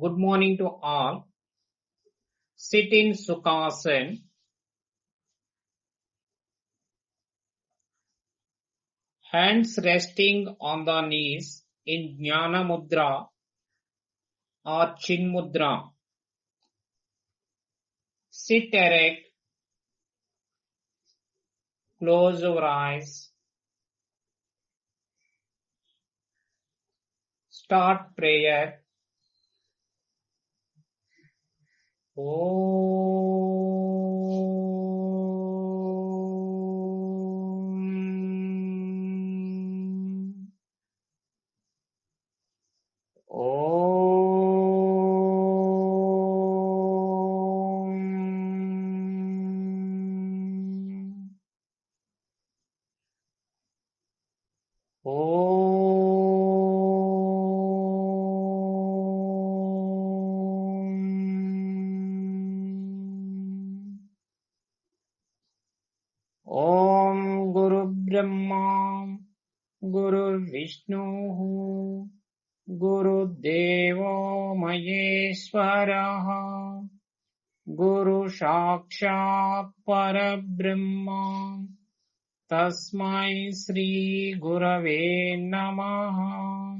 Good morning to all. Sit in Sukhasana. Hands resting on the knees in Jnana Mudra or Chin Mudra. Sit erect. Close your eyes. Start prayer. Om. Om. Om Guru Brahma Guru Vishnu Guru Deva Maheshwaraha Guru Sakshat Parabrahma Tasmai Sri Gurave Namaha.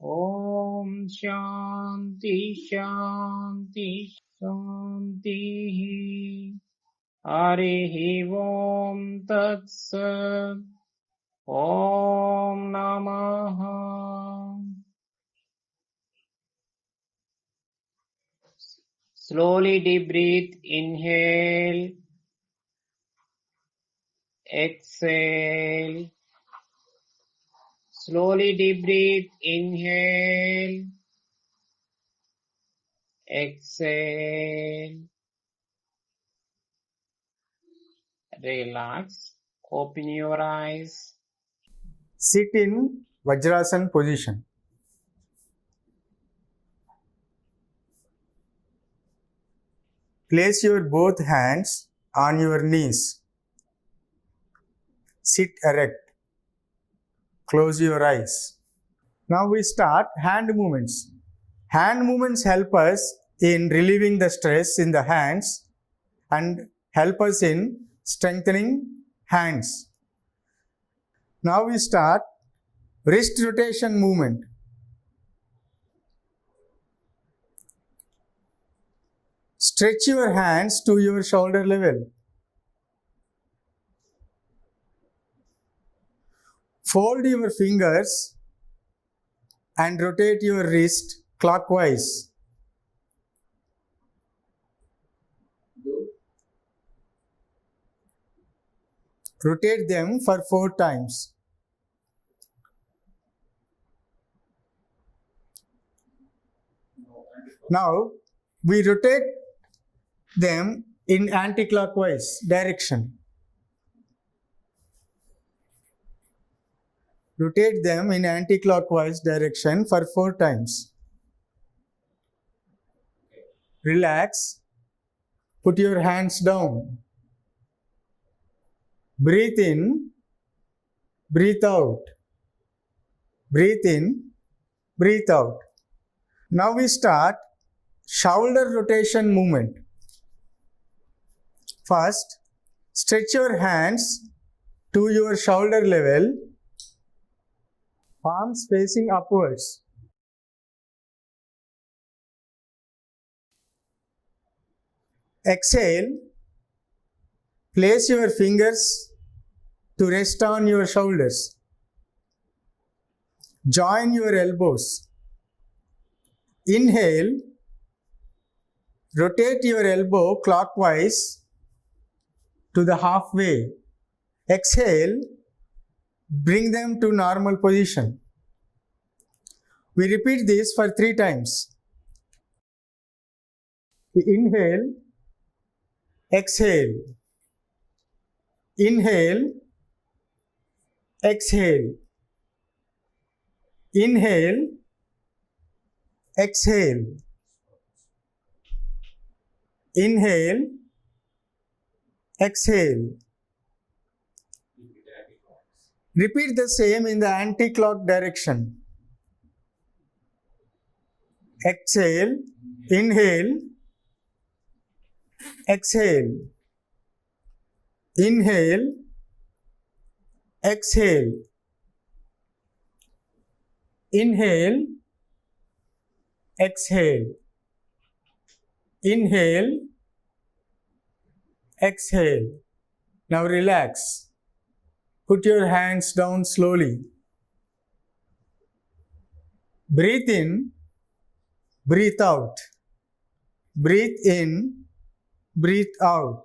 Om Shanti Shanti Shanti. Harihi Om Tat Sat. Om Namaha. Slowly deep breathe. Inhale. Exhale. Slowly deep breathe. Inhale. Exhale. Relax. Open your eyes. Sit in Vajrasana position. Place your both hands on your knees. Sit erect. Close your eyes. Now we start hand movements. Hand movements help us in relieving the stress in the hands and help us in strengthening hands. Now we start wrist rotation movement. Stretch your hands to your shoulder level. Fold your fingers and rotate your wrist clockwise. Rotate them for 4 times. Now we rotate them in anti-clockwise direction. Rotate them in anti-clockwise direction for 4 times. Relax. Put your hands down. Breathe in, breathe out. Breathe in, breathe out. Now we start shoulder rotation movement. First, stretch your hands to your shoulder level, palms facing upwards. Exhale, place your fingers to rest on your shoulders. Join your elbows. Inhale, rotate your elbow clockwise to the halfway. Exhale, bring them to normal position. We repeat this for 3 times. Inhale, exhale. Inhale, exhale. Inhale, exhale. Inhale, exhale. Repeat the same in the anti-clock direction. exhale, inhale, exhale, inhale, exhale, inhale, exhale, inhale, exhale. Now relax. Put your hands down slowly. Breathe in, breathe out. Breathe in, breathe out.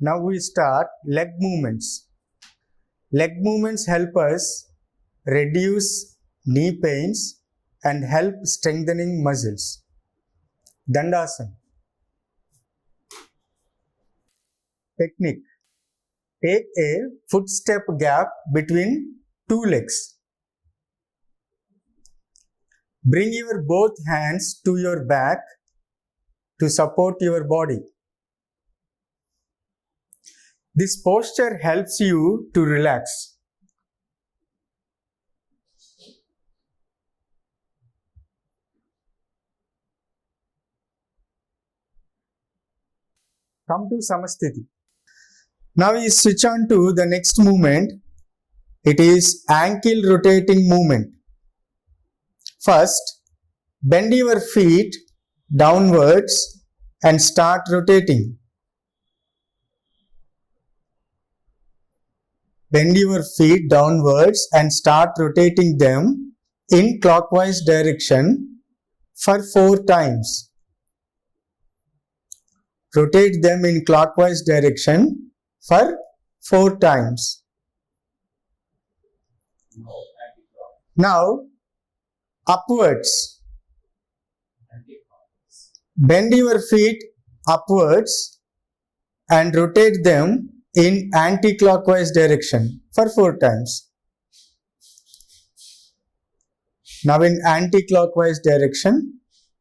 Now we start leg movements. Leg movements help us reduce knee pains and help strengthening muscles. Dandasana. Technique. Take a footstep gap between two legs. Bring your both hands to your back to support your body. This posture helps you to relax. Come to Samasthiti. Now we switch on to the next movement. It is ankle rotating movement. First, bend your feet downwards and start rotating. Bend your feet downwards and start rotating them in clockwise direction for 4 times. Rotate them in clockwise direction for 4 times. Now, upwards. Bend your feet upwards and rotate them in anti-clockwise direction for 4 times. Now in anti-clockwise direction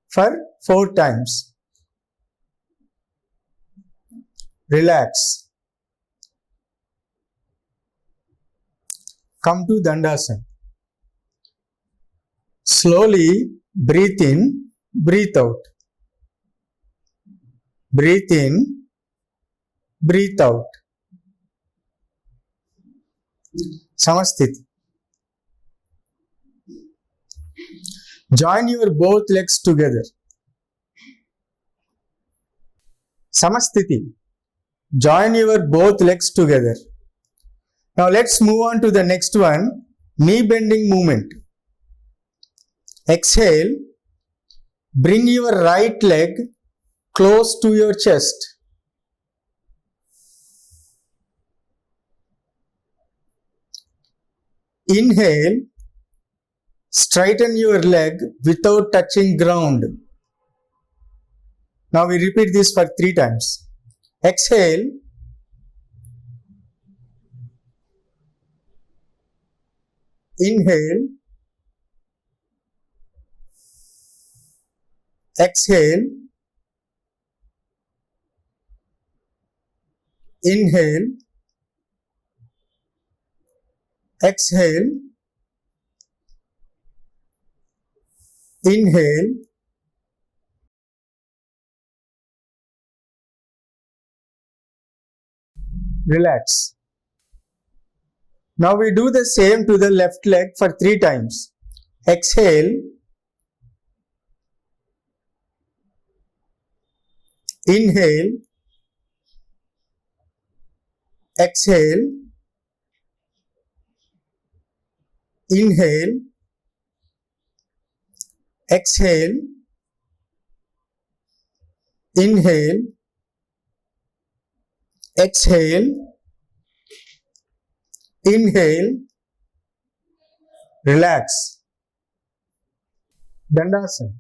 for 4 times. Relax. Come to Dandasana. Slowly breathe in, breathe out. Breathe in, breathe out. Samasthiti. Join your both legs together. Samasthiti. Join your both legs together. Now let's move on to the next one, knee bending movement. Exhale. Bring your right leg close to your chest. Inhale. Straighten your leg without touching ground. Now we repeat this for 3 times. Exhale. Inhale. Exhale. Inhale. Exhale. Inhale. Relax. Now we do the same to the left leg for 3 times. Exhale. Inhale. Exhale. Inhale. Exhale. Inhale. Exhale. Inhale. Relax. Dandasana.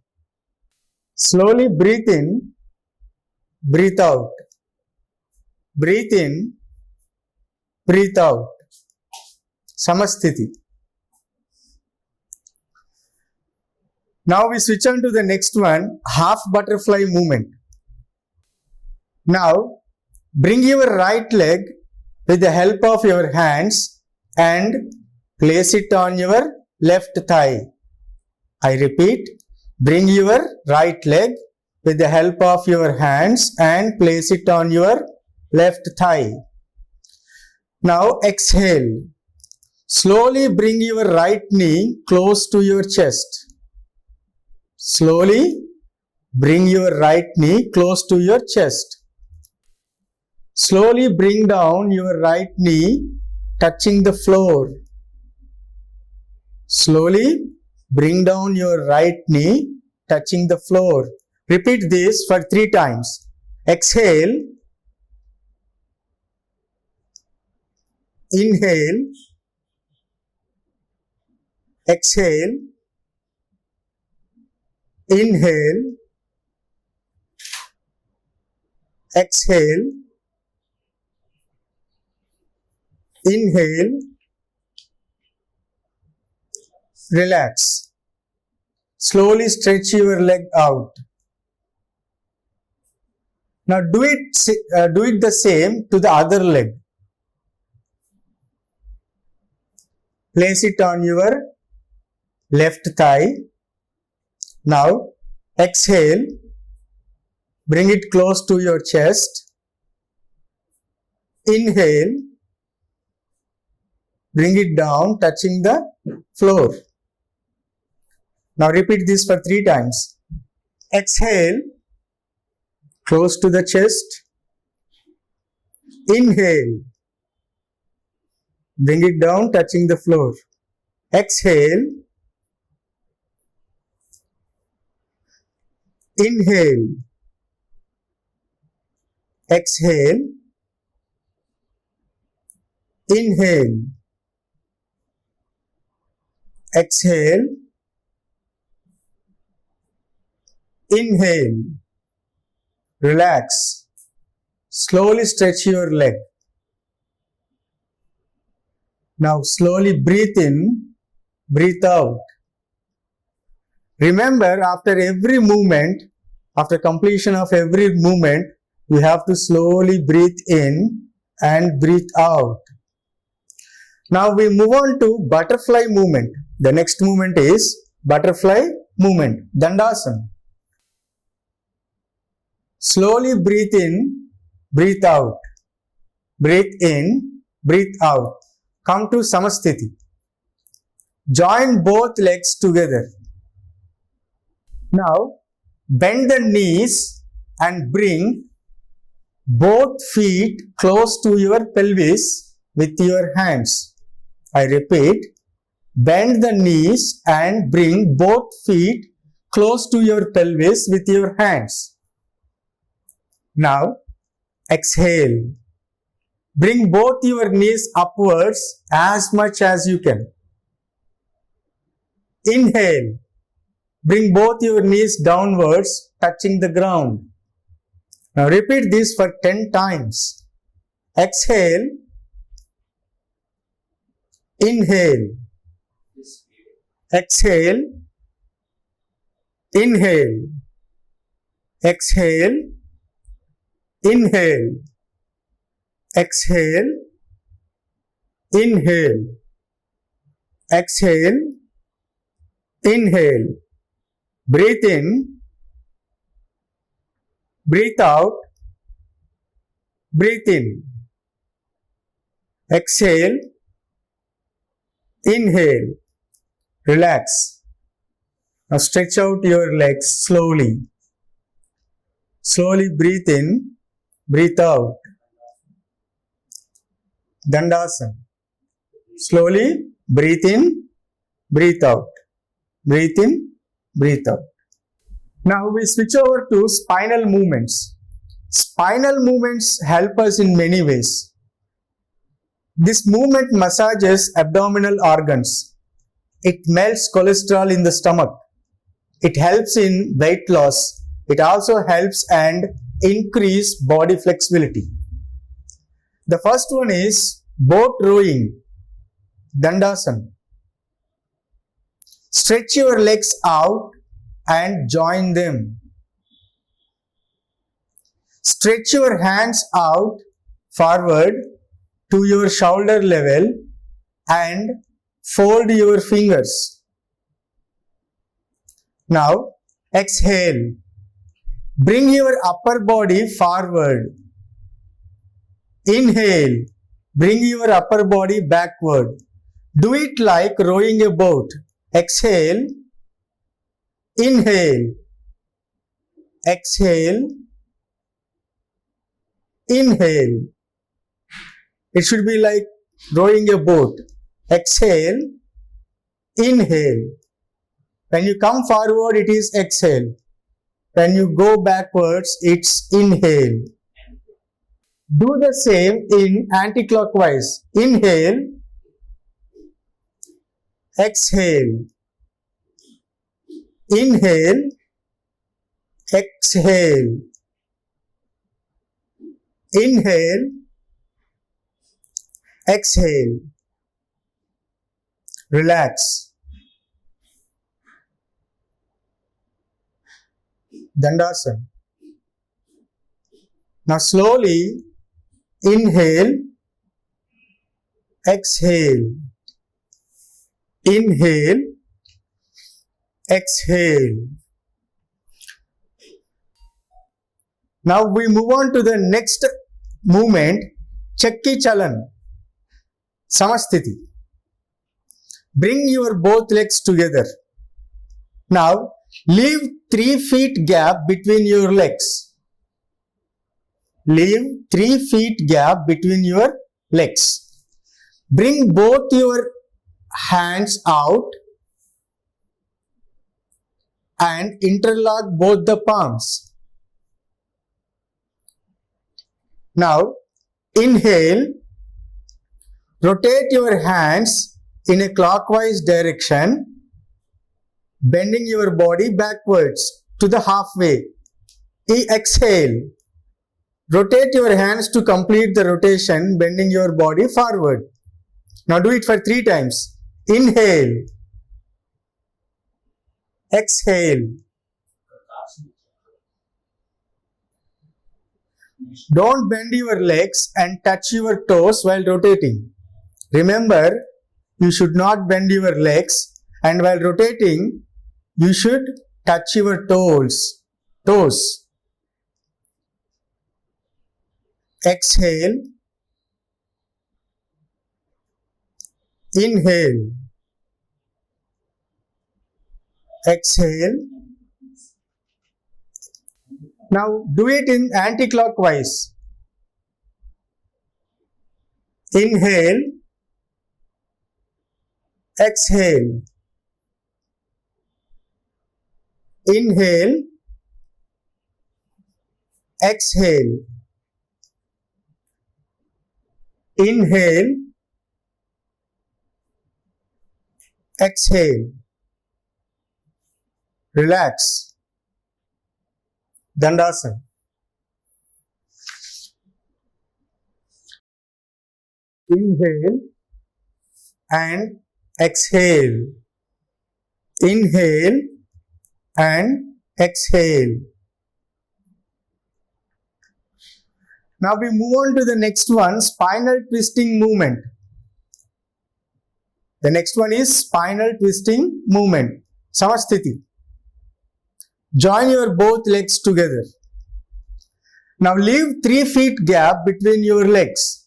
Slowly breathe in, breathe out. Breathe in, breathe out. Samasthiti. Now we switch on to the next one, half butterfly movement. Now bring your right leg with the help of your hands and place it on your left thigh. I repeat, bring your right leg with the help of your hands and place it on your left thigh. Now exhale. Slowly bring your right knee close to your chest. Slowly bring your right knee close to your chest. Slowly bring down your right knee touching the floor. Slowly bring down your right knee touching the floor. Repeat this for 3 times. Exhale. Inhale. Exhale. Inhale. Exhale. Inhale. Relax. Slowly stretch your leg out. Now do it the same to the other leg. Place it on your left thigh. Now exhale. Bring it close to your chest. Inhale. Bring it down, touching the floor. Now repeat this for 3 times. Exhale. Close to the chest. Inhale. Bring it down, touching the floor. Exhale. Inhale. Exhale. Inhale. Exhale. Inhale. Relax. Slowly stretch your leg. Now slowly breathe in, breathe out. Remember, after every movement, after completion of every movement, we have to slowly breathe in and breathe out. Now we move on to butterfly movement. The next movement is butterfly movement, Dandasana. Slowly breathe in, breathe out. Breathe in, breathe out. Come to Samasthiti. Join both legs together. Now bend the knees and bring both feet close to your pelvis with your hands. I repeat, bend the knees and bring both feet close to your pelvis with your hands. Now exhale. Bring both your knees upwards as much as you can. Inhale. Bring both your knees downwards, touching the ground. Now repeat this for 10 times. Exhale. Inhale. Exhale. Inhale. Exhale. Inhale. Exhale. Inhale. Exhale. Inhale. Breathe in. Breathe out. Breathe in. Exhale. Inhale. Relax. Now stretch out your legs slowly. Slowly breathe in. Breathe out. Dandasana. Slowly breathe in. Breathe out. Breathe in. Breathe out. Now we switch over to spinal movements. Spinal movements help us in many ways. This movement massages abdominal organs. It melts cholesterol in the stomach. It helps in weight loss. It also helps and increase body flexibility. The first one is boat rowing, Dandasana. Stretch your legs out and join them. Stretch your hands out forward to your shoulder level and fold your fingers. Now, exhale. Bring your upper body forward. Inhale. Bring your upper body backward. Do it like rowing a boat. Exhale. Inhale. Exhale. Inhale. It should be like rowing a boat. Exhale. Inhale. When you come forward, it is exhale. When you go backwards, it's inhale. Do the same in anti-clockwise. Inhale. Exhale. Inhale. Exhale. Inhale. Exhale. Relax. Dandasana. Now slowly inhale, exhale. Inhale, exhale. Now we move on to the next movement, Chakki Chalan, Samasthiti. Bring your both legs together. Now leave 3 feet gap between your legs. Leave 3 feet gap between your legs. Bring both your hands out and interlock both the palms. Now inhale, rotate your hands in a clockwise direction, bending your body backwards to the halfway. Exhale, rotate your hands to complete the rotation, bending your body forward. Now do it for 3 times. Inhale, exhale. Don't bend your legs and touch your toes while rotating. Remember, you should not bend your legs, and while rotating, you should touch your toes. Exhale. Inhale. Exhale. Now do it in anti-clockwise. Inhale. Exhale. Inhale. Exhale. Inhale. Exhale. Relax. Dandasana. Inhale and exhale. Inhale and exhale. Now we move on to the next one, spinal twisting movement. The next one is spinal twisting movement, Samasthiti. Join your both legs together. Now leave 3 feet gap between your legs.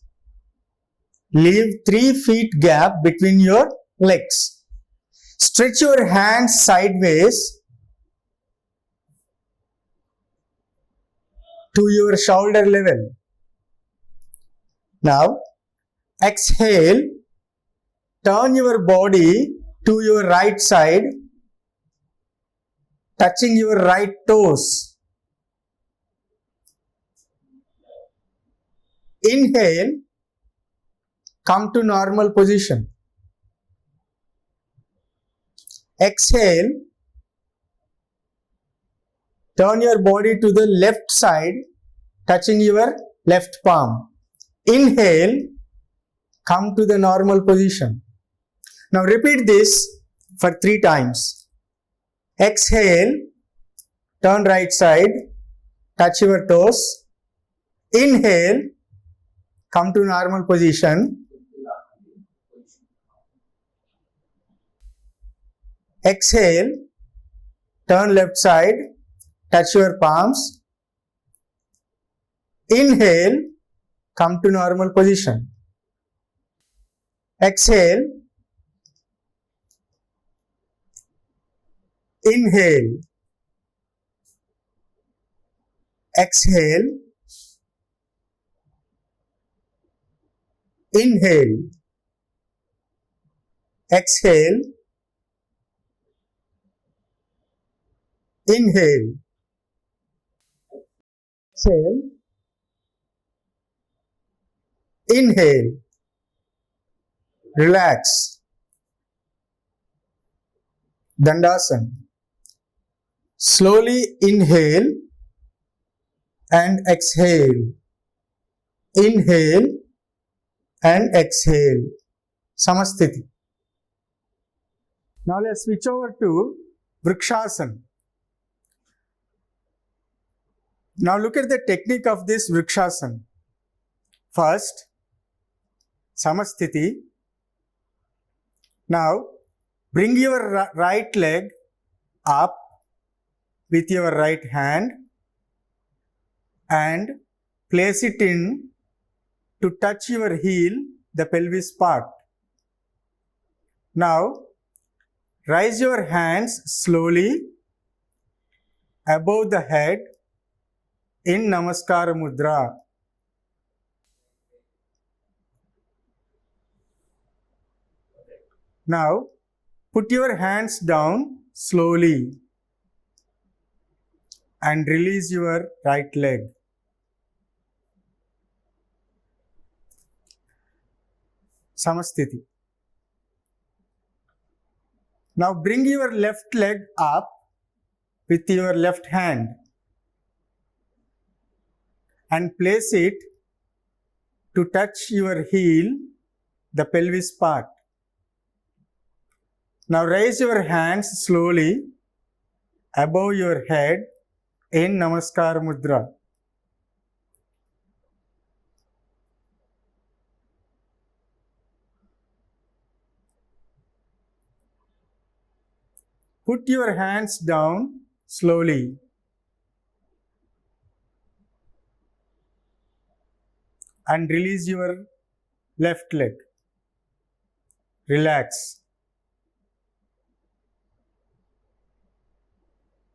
Leave 3 feet gap between your legs. Stretch your hands sideways to your shoulder level. Now exhale, turn your body to your right side, touching your right toes. Inhale, come to normal position. Exhale, turn your body to the left side, touching your left palm. Inhale, come to the normal position. Now repeat this for 3 times. Exhale, turn right side, touch your toes. Inhale, come to normal position. Exhale, turn left side, touch your palms. Inhale, come to normal position. Exhale, inhale, exhale, inhale, exhale, inhale, exhale, inhale, relax. Dandasana. Slowly inhale and exhale. Inhale and exhale. Samasthiti. Now let's switch over to Vrikshasana. Now look at the technique of this Vrikshasana. First, Samasthiti. Now, bring your right leg up with your right hand and place it in to touch your heel, the pelvis part. Now, raise your hands slowly above the head in Namaskara Mudra. Now, put your hands down slowly and release your right leg. Samasthiti. Now, bring your left leg up with your left hand and place it to touch your heel, the pelvis part. Now raise your hands slowly above your head in Namaskar Mudra. Put your hands down slowly. And release your left leg. Relax.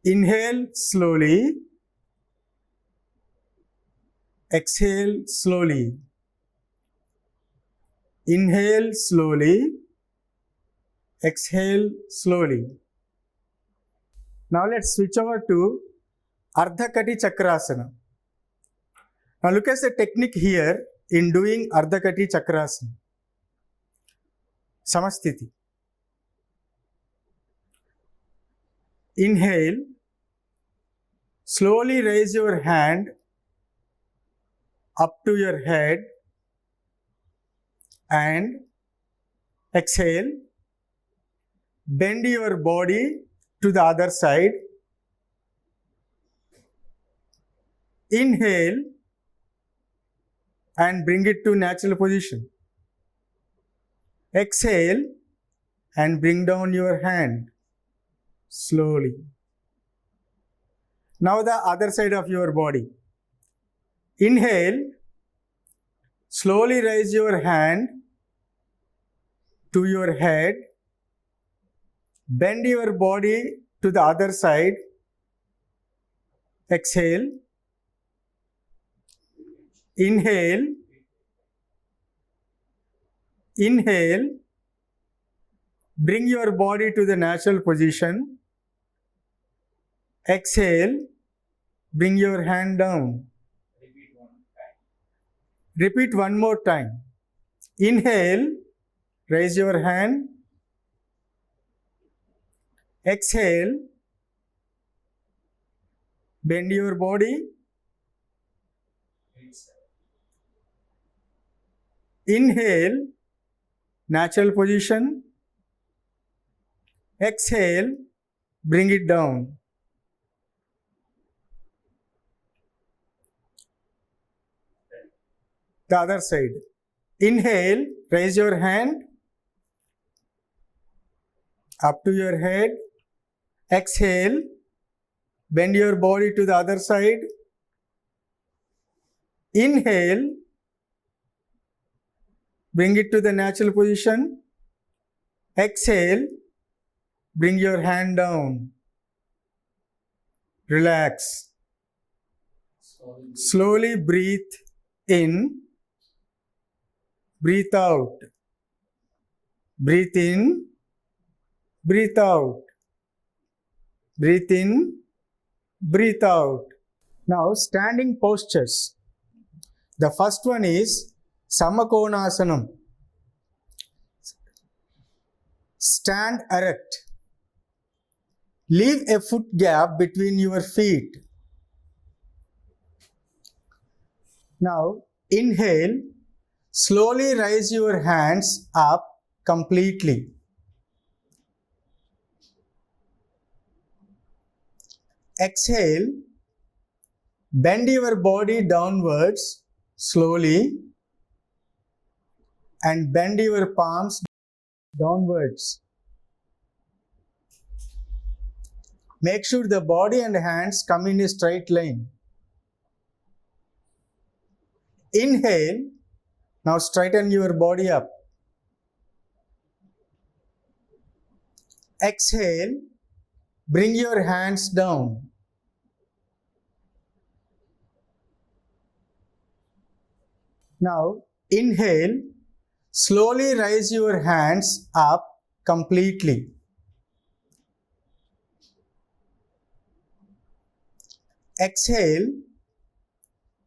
Inhale slowly. Exhale slowly. Inhale slowly. Exhale slowly. Now let's switch over to Ardha Kati Chakrasana. Now look at the technique here in doing Ardha Kati Chakrasana. Samasthiti. Inhale. Slowly raise your hand up to your head and exhale. Bend your body to the other side. Inhale and bring it to natural position. Exhale and bring down your hand slowly. Now the other side of your body. Inhale, slowly raise your hand to your head. Bend your body to the other side. Exhale. Inhale. Inhale. Bring your body to the natural position. Exhale. Bring your hand down. Repeat one more time. Inhale. Raise your hand. Exhale. Bend your body. Inhale. Natural position. Exhale. Bring it down. The other side. Inhale. Raise your hand. up to your head. Exhale, bend your body to the other side. Inhale, bring it to the natural position. Exhale, bring your hand down. Relax. Slowly breathe in, breathe out. Breathe in, breathe out. Breathe in, breathe out. Now, standing postures. The first one is Samakonasanam. Stand erect. Leave a foot gap between your feet. Now, inhale. Slowly raise your hands up completely. Exhale. Bend your body downwards slowly and bend your palms downwards. Make sure the body and hands come in a straight line. Inhale. Now straighten your body up. Exhale. Bring your hands down. Now inhale. Slowly raise your hands up completely. Exhale.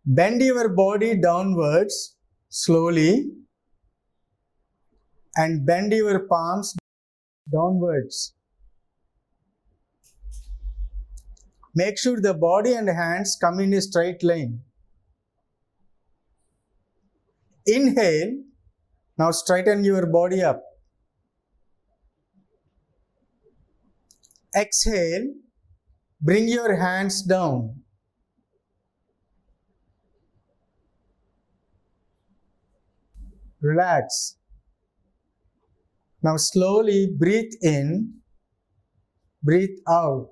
Bend your body downwards slowly and bend your palms downwards. Make sure the body and hands come in a straight line. Inhale. Now straighten your body up. Exhale. Bring your hands down. Relax. Now slowly breathe in, breathe out.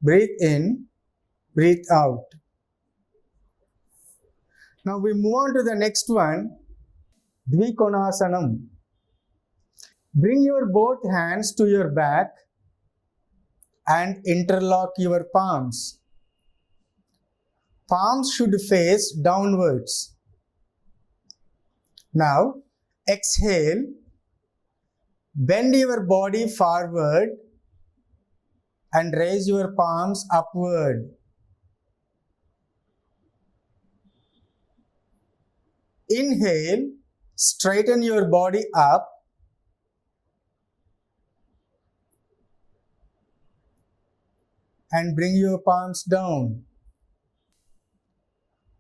Breathe in, breathe out. Now we move on to the next one, Dvikonasanam. Bring your both hands to your back and interlock your palms. Palms should face downwards. Now exhale, bend your body forward and raise your palms upward. Inhale, straighten your body up. And bring your palms down.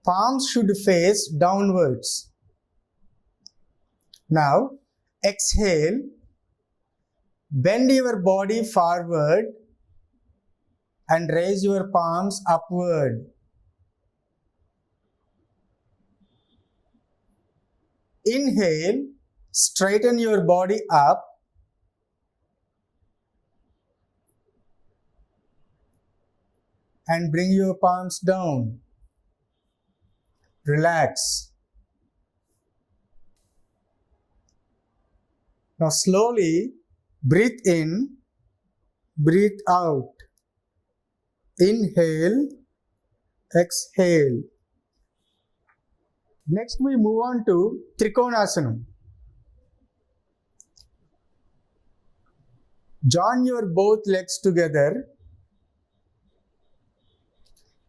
Palms should face downwards. Now exhale, bend your body forward and raise your palms upward. Inhale, straighten your body up. And bring your palms down. Relax. Now slowly breathe in, breathe out. Inhale, exhale. Next we move on to Trikonasana. Join your both legs together.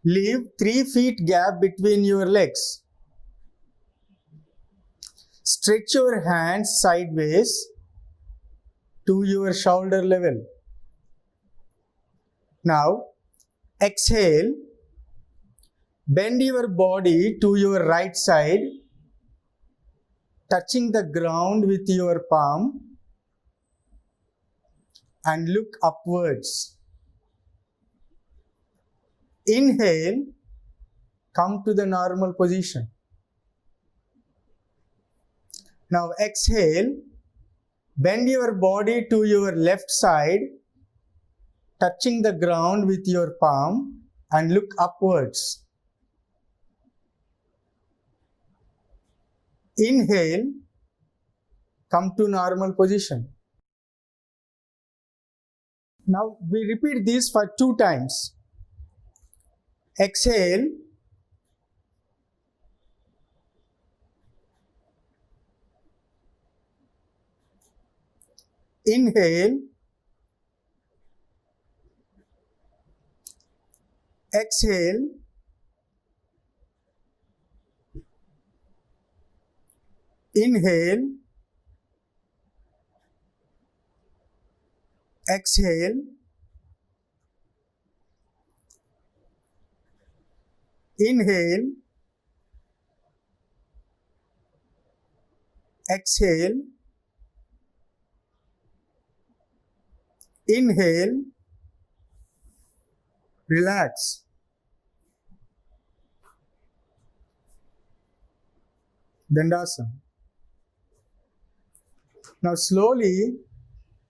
Leave 3 feet gap between your legs. Stretch your hands sideways to your shoulder level. Now exhale, bend your body to your right side, touching the ground with your palm and look upwards. Inhale, come to the normal position. Now exhale, Bend your body to your left side, touching the ground with your palm, and look upwards. Inhale, come to normal position. Now we repeat this for 2 times. Exhale. Inhale. Exhale. Inhale. Exhale. Inhale. Exhale. Inhale. Relax. Dandasana. Now slowly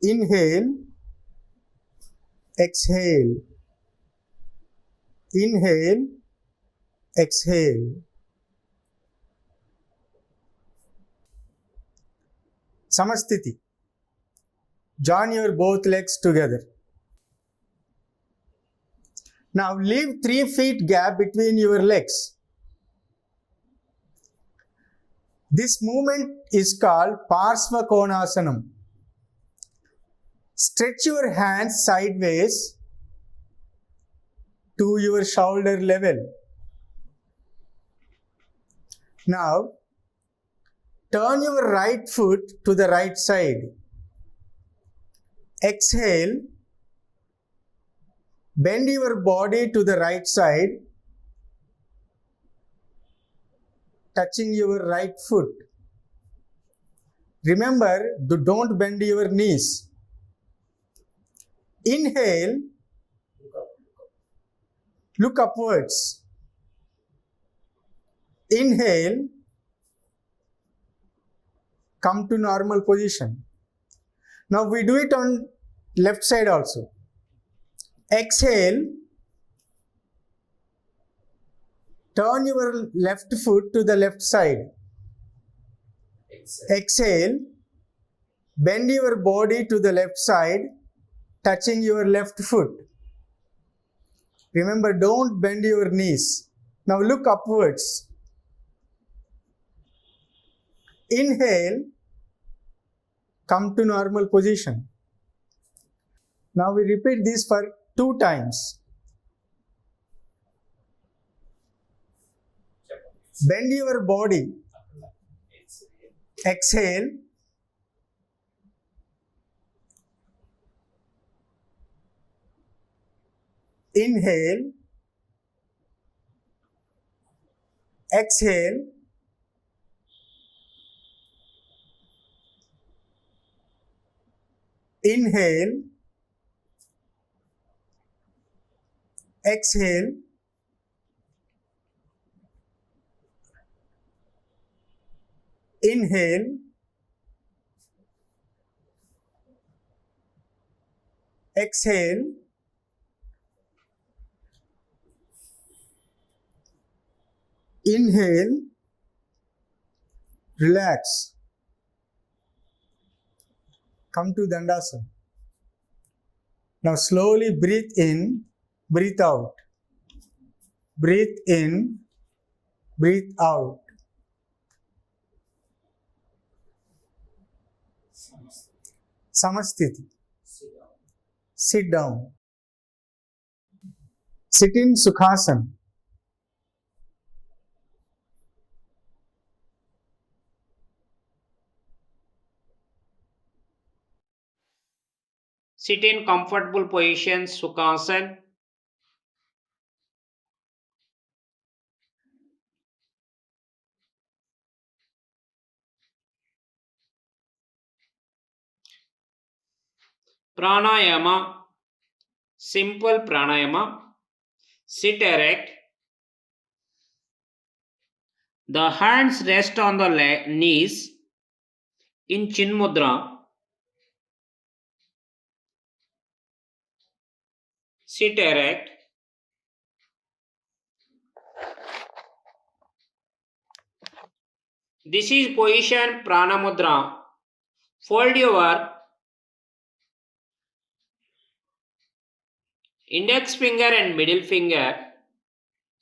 inhale, exhale. Inhale, exhale. Samasthiti. Join your both legs together. Now leave 3 feet gap between your legs. This movement is called Parsva Konasanam. Stretch your hands sideways to your shoulder level. Now, turn your right foot to the right side. Exhale. Bend your body to the right side, touching your right foot. Remember, don't bend your knees. Inhale, look upwards. Inhale, come to normal position. Now we do it on left side also. Exhale, turn your left foot to the left side. Exhale, bend your body to the left side, touching your left foot. Remember, don't bend your knees. Now look upwards. Inhale, come to normal position. Now we repeat this for 2 times. Bend your body. Exhale. Inhale. Exhale. Inhale. Exhale. Inhale. Exhale. Inhale. Relax. Come to Dandasana. Now slowly breathe in, breathe out. Breathe in, breathe out. Samasthiti. Sit down. Sit in Sukhasana. Sit in comfortable position, Sukhasana. Pranayama, simple pranayama. Sit erect. The hands rest on the knees in Chin Mudra. Sit erect. This is position Pranamudra. Fold your index finger and middle finger.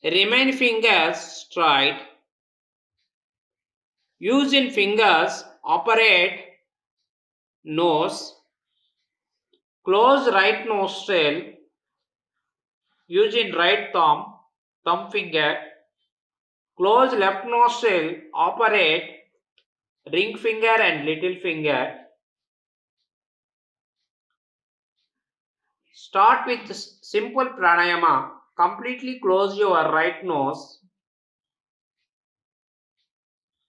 Remain fingers straight. Using fingers operate nose. Close right nostril. Using right thumb finger. Close left nostril. Operate ring finger and little finger. Start with simple pranayama. Completely close your right nose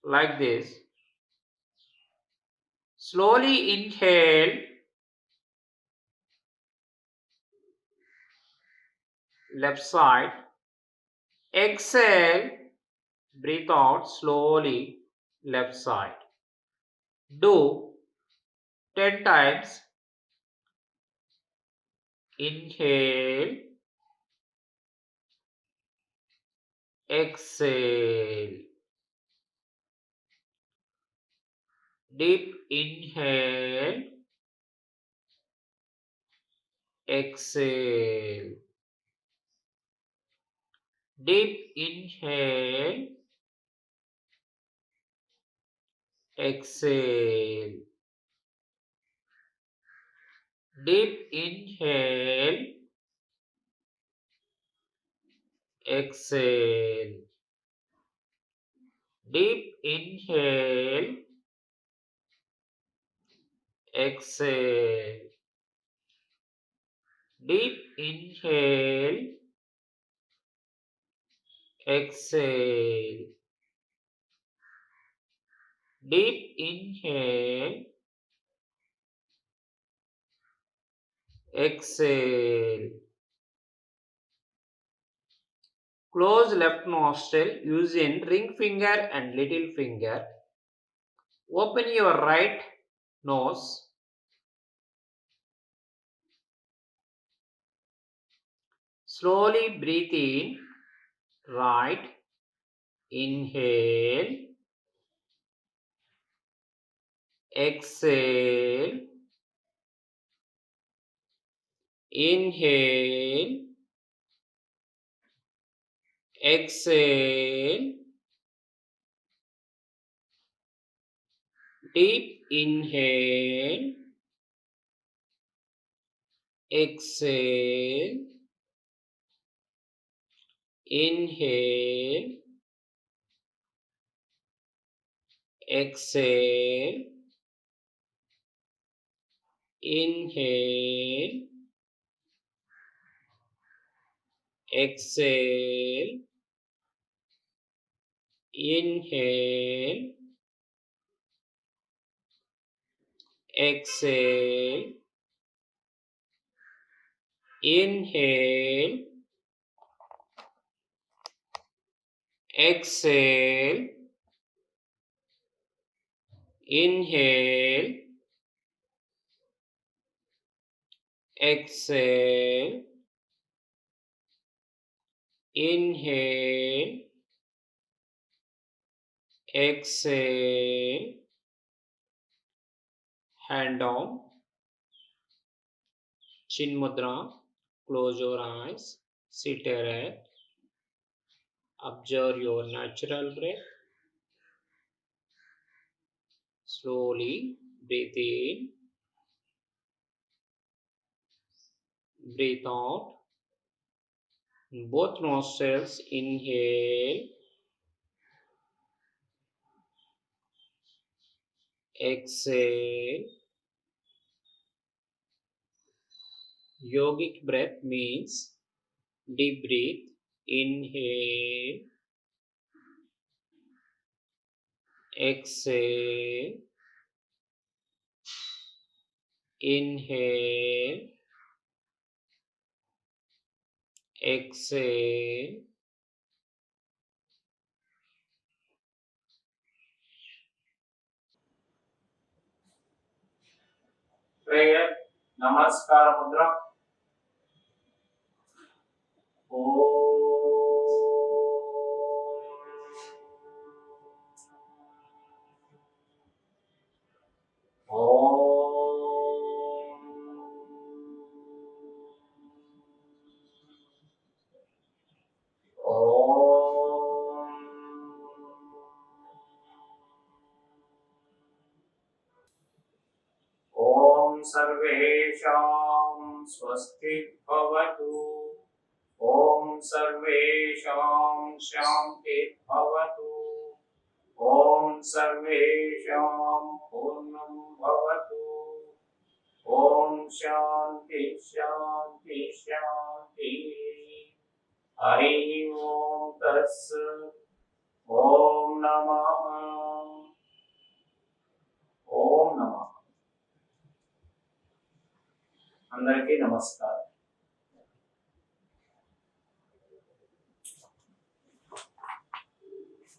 like this. Slowly inhale, left side. Exhale, breathe out slowly, left side. Do 10 times. Inhale, exhale. Deep inhale, exhale. Deep inhale, exhale. Deep inhale, exhale. Deep inhale, exhale. Deep inhale, exhale. Deep inhale, exhale. Close left nostril using ring finger and little finger. Open your right nose. Slowly breathe in. Right. Inhale. Exhale. Inhale. Exhale. Deep inhale. Exhale. Inhale. Exhale. Inhale. Exhale. Inhale. Exhale. Inhale. Exhale. Inhale. Exhale. Inhale. Exhale. Hand down. Chin mudra. Close your eyes. Sit erect. Observe your natural breath. Slowly breathe in. Breathe out. Both nostrils. Inhale. Exhale. Yogic breath means deep breath. Inhale. Exhale. Inhale. Exhale. Prayer. Namaskara Mudra. ॐ सर्वेषां स्वस्ति भवतु। ॐ सर्वेषां शान्ति भवतु। ॐ सर्वेषां पूर्णं भवतु। ॐ शान्ति शान्ति शान्ति। हरि ओम तत्सत्। ओम नमः। ఓం నమః. అందరికీ నమస్కారం.